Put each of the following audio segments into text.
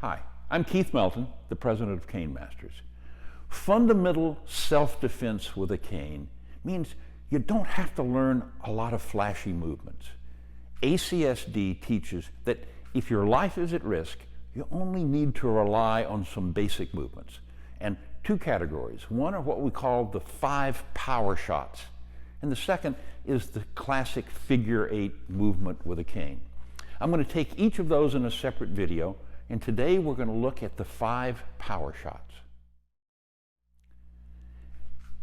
Hi, I'm Keith Melton, the president of Cane Masters. Fundamental self-defense with a cane means you don't have to learn a lot of flashy movements. ACSD teaches that if your life is at risk, you only need to rely on some basic movements. And two categories. One are what we call the 5 power shots, and the second is the classic figure 8 movement with a cane. I'm going to take each of those in a separate video, and today we're going to look at the 5 power shots.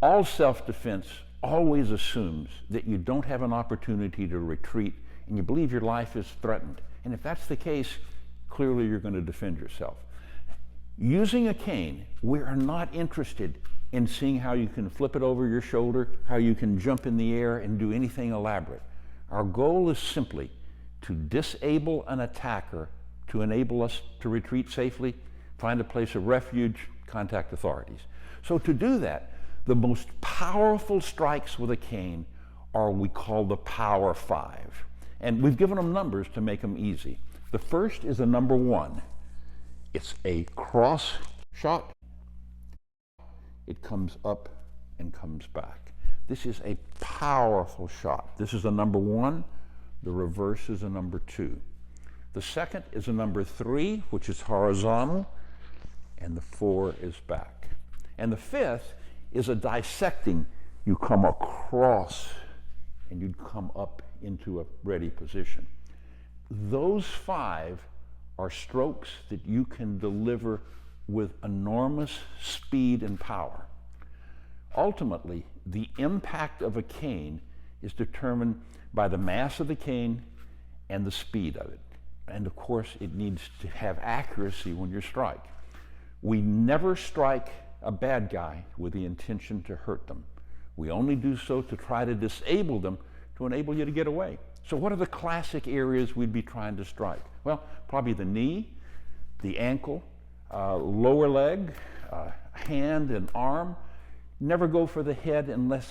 All self-defense always assumes that you don't have an opportunity to retreat and you believe your life is threatened. And if that's the case, clearly you're going to defend yourself. Using a cane, we are not interested in seeing how you can flip it over your shoulder, how you can jump in the air and do anything elaborate. Our goal is simply to disable an attacker to enable us to retreat safely, find a place of refuge, contact authorities. So to do that, the most powerful strikes with a cane are what we call the Power 5. And we've given them numbers to make them easy. The first is a number 1. It's a cross shot. It comes up and comes back. This is a powerful shot. This is a number 1. The reverse is a number 2. The second is a number 3, which is horizontal, and the 4 is back. And the fifth is a dissecting. You come across and you'd come up into a ready position. Those 5 are strokes that you can deliver with enormous speed and power. Ultimately, the impact of a cane is determined by the mass of the cane and the speed of it. And of course, it needs to have accuracy when you strike. We never strike a bad guy with the intention to hurt them. We only do so to try to disable them, to enable you to get away. So what are the classic areas we'd be trying to strike? Well, probably the knee, the ankle, lower leg, hand and arm. Never go for the head unless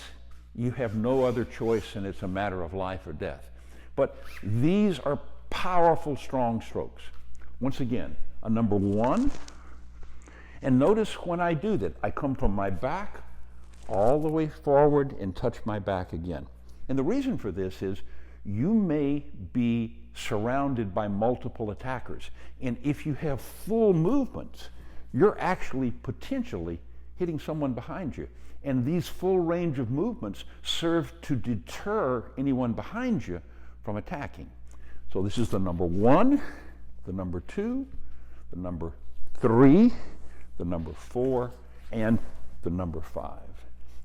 you have no other choice and it's a matter of life or death. But these are powerful, strong strokes. Once again, a number 1. And notice when I do that, I come from my back all the way forward and touch my back again. And the reason for this is you may be surrounded by multiple attackers. And if you have full movements, you're actually potentially hitting someone behind you. And these full range of movements serve to deter anyone behind you from attacking. So this is the number 1, the number 2, the number 3, the number 4, and the number 5.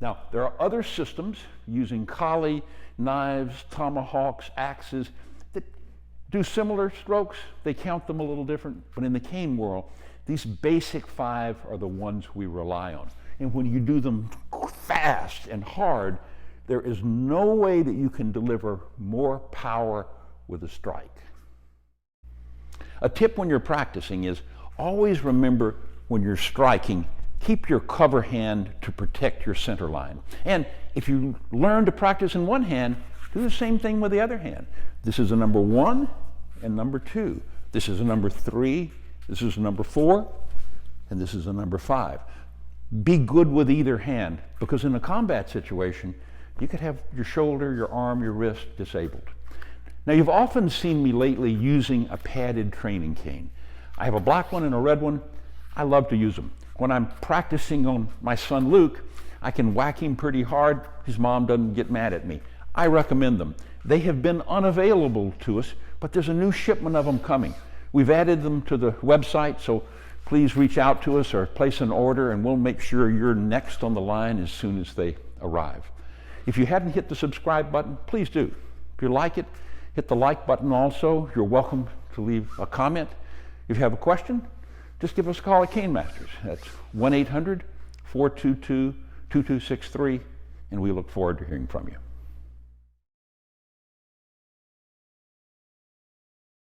Now, there are other systems using kali, knives, tomahawks, axes that do similar strokes. They count them a little different, but in the cane world, these basic 5 are the ones we rely on. And when you do them fast and hard, there is no way that you can deliver more power with a strike. A tip when you're practicing is always remember when you're striking, keep your cover hand to protect your center line. And if you learn to practice in one hand, do the same thing with the other hand. This is a number 1 and number 2. This is a number 3, this is a number 4, and this is a number 5. Be good with either hand, because in a combat situation, you could have your shoulder, your arm, your wrist disabled. Now, you've often seen me lately using a padded training cane. I have a black one and a red one. I love to use them. When I'm practicing on my son Luke, I can whack him pretty hard. His mom doesn't get mad at me. I recommend them. They have been unavailable to us, but there's a new shipment of them coming. We've added them to the website, so please reach out to us or place an order and we'll make sure you're next on the line as soon as they arrive. If you hadn't hit the subscribe button, please do. If you like it, hit the like button also. You're welcome to leave a comment. If you have a question, just give us a call at Cane Masters. That's 1-800-422-2263, and we look forward to hearing from you.